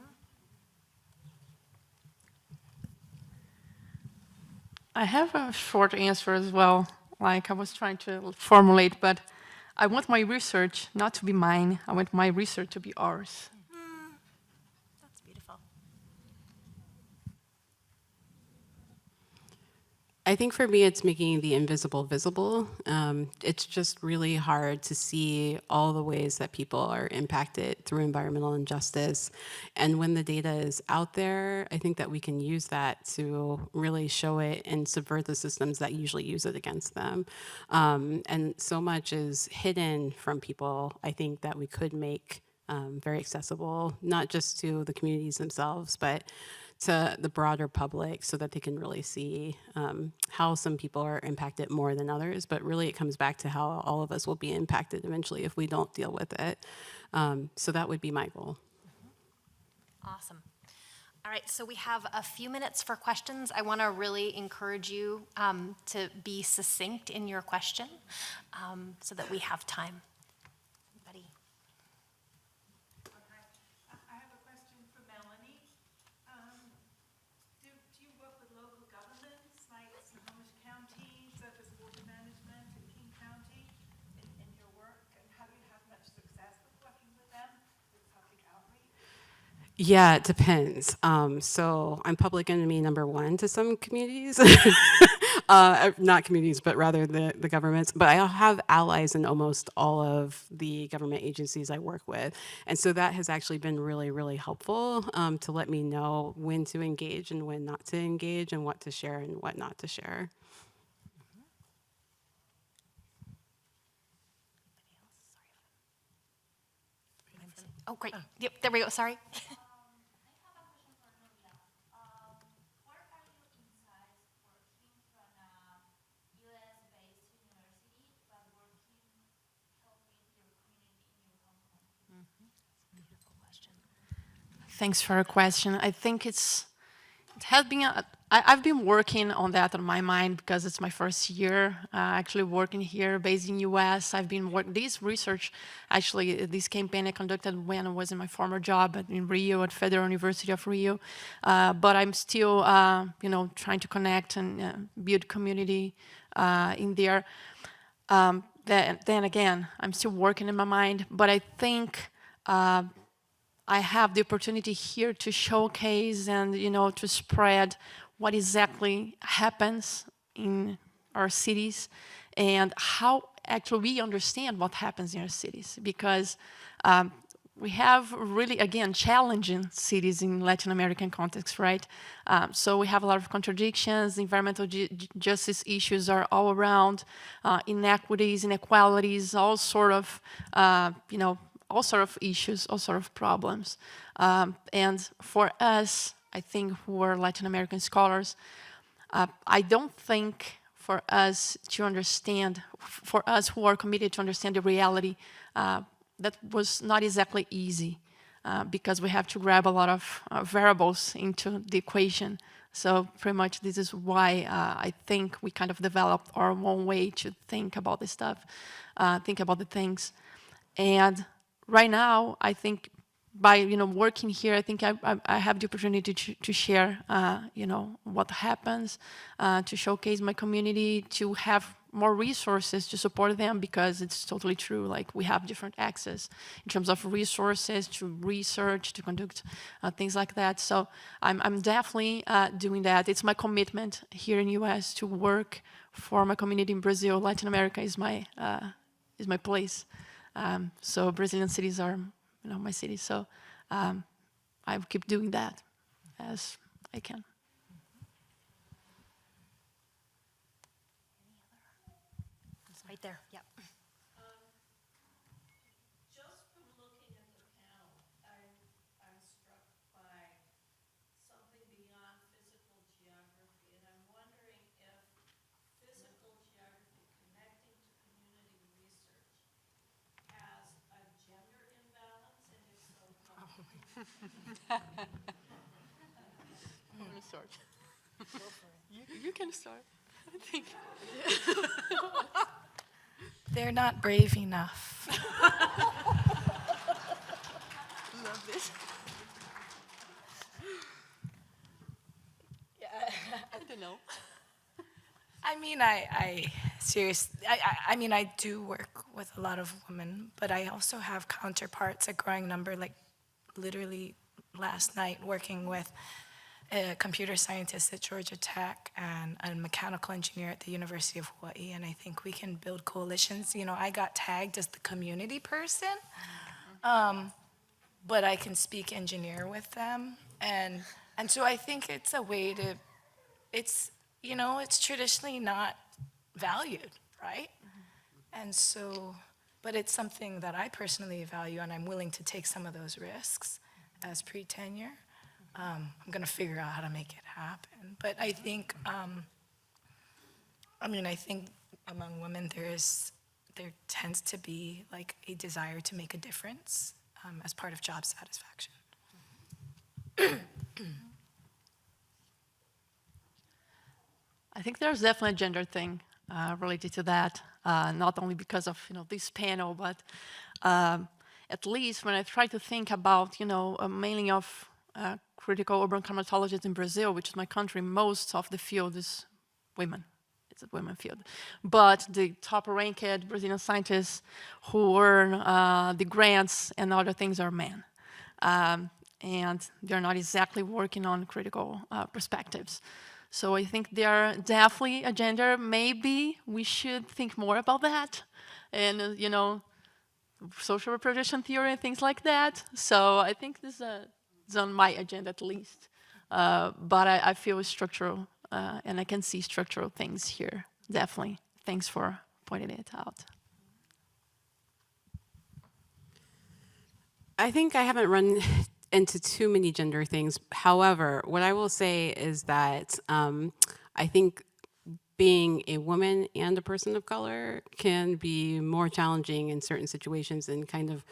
I have a short answer as well, like I was trying to formulate, but I want my research not to be mine. I want my research to be ours. That's beautiful. I think for me, it's making the invisible visible. It's just really hard to see all the ways that people are impacted through environmental injustice. And when the data is out there, I think that we can use that to really show it and subvert the systems that usually use it against them. And so much is hidden from people, I think, that we could make very accessible, not just to the communities themselves, but to the broader public, so that they can really see how some people are impacted more than others. But really it comes back to how all of us will be impacted eventually if we don't deal with it. So that would be my goal. Awesome. All right, so we have a few minutes for questions. I want to really encourage you to be succinct in your question so that we have time. Anybody? I have a question for Melanie. Do you work with local governments, like Snohomish County, Surface Water Management, and King County in your work? And have you had much success with working with them, with public outreach? Yeah, it depends. So I'm public enemy number one to some communities. Not communities, but rather the governments. But I have allies in almost all of the government agencies I work with. And so that has actually been really, really helpful to let me know when to engage and when not to engage, and what to share and what not to share. Oh, great. Yep, there we go, sorry. Thanks for a question. I think it has been, I've been working on that on my mind because it's my first year actually working here based in US. I've been working, this research, actually this campaign I conducted when I was in my former job in Rio at Federal University of Rio. But I'm still, trying to connect and build community in there. Then again, I'm still working in my mind, but I think I have the opportunity here to showcase and, to spread what exactly happens in our cities and how actually we understand what happens in our cities. Because we have really, again, challenging cities in Latin American context, right? So we have a lot of contradictions, environmental justice issues are all around, inequities, inequalities, all sort of, all sort of issues, all sort of problems. And for us, I think who are Latin American scholars, I don't think for us to understand, for us who are committed to understand the reality, that was not exactly easy because we have to grab a lot of variables into the equation. So pretty much this is why I think we kind of developed our own way to think about this stuff, think about the things. And right now, I think by working here, I think I have the opportunity to share what happens, to showcase my community, to have more resources to support them, because it's totally true. Like, we have different access in terms of resources to research, to conduct things like that. So I'm definitely doing that. It's my commitment here in US to work for my community in Brazil. Latin America is my place. So Brazilian cities are, my cities. So I will keep doing that as I can. It's right there, yep. Just from looking at the panel, I'm struck by something beyond physical geography, and I'm wondering if physical geography connecting to community research has a gender imbalance, and if so, how? I'm going to start. You can start, I think. They're not brave enough. Love this. I don't know. I mean, I do work with a lot of women, but I also have counterparts, a growing number, like literally last night working with a computer scientist at Georgia Tech and a mechanical engineer at the University of Hawaiʻi, and I think we can build coalitions. I got tagged as the community person, but I can speak engineer with them, and so I think it's a way to, it's traditionally not valued, right? And so, but it's something that I personally value, and I'm willing to take some of those risks as pre-tenure. I'm going to figure out how to make it happen. But I think, I think among women there tends to be like a desire to make a difference as part of job satisfaction. I think there's definitely a gender thing related to that, not only because of this panel, but at least when I try to think about mainly of critical urban climatologists in Brazil, which is my country, most of the field is women. It's a women field. But the top-ranked Brazilian scientists who earn the grants and other things are men. And they're not exactly working on critical perspectives. So I think they're definitely a gender. Maybe we should think more about that. And, social reproduction theory and things like that. So I think this is on my agenda at least. But I feel it's structural, and I can see structural things here, definitely. Thanks for pointing it out. I think I haven't run into too many gender things. However, what I will say is that I think being a woman and a person of color can be more challenging in certain situations and kind of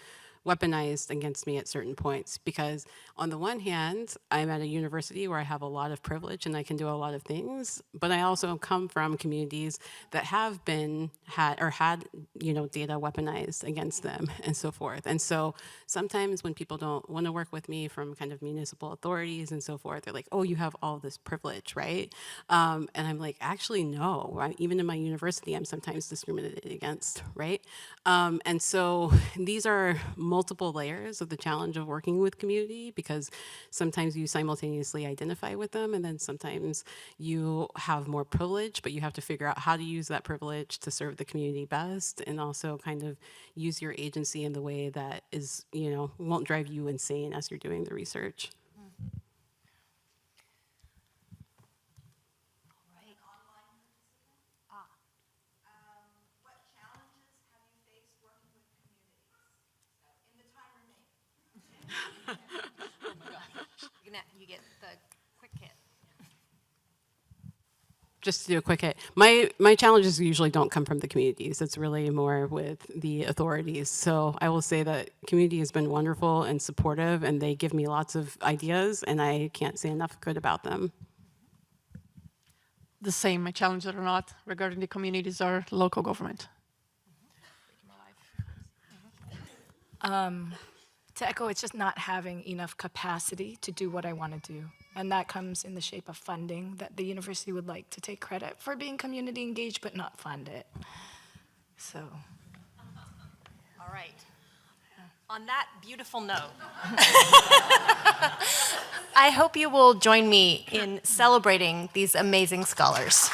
weaponized against me at certain points, because on the one hand, I'm at a university where I have a lot of privilege and I can do a lot of things, but I also come from communities that have had data weaponized against them and so forth. And so sometimes when people don't want to work with me from kind of municipal authorities and so forth, they're like, oh, you have all this privilege, right? And I'm like, actually, no. Even in my university, I'm sometimes discriminated against, right? And so these are multiple layers of the challenge of working with community, because sometimes you simultaneously identify with them, and then sometimes you have more privilege, but you have to figure out how to use that privilege to serve the community best, and also kind of use your agency in the way that is, won't drive you insane as you're doing the research. What challenges have you faced working with communities in the time remaining? You get the quick hit. Just to do a quick hit, my challenges usually don't come from the communities. It's really more with the authorities. So I will say that community has been wonderful and supportive, and they give me lots of ideas, and I can't say enough good about them. The same, my challenges are not regarding the communities or local government. To echo, it's just not having enough capacity to do what I want to do. And that comes in the shape of funding, that the university would like to take credit for being community engaged, but not fund it. So. All right. On that beautiful note, I hope you will join me in celebrating these amazing scholars.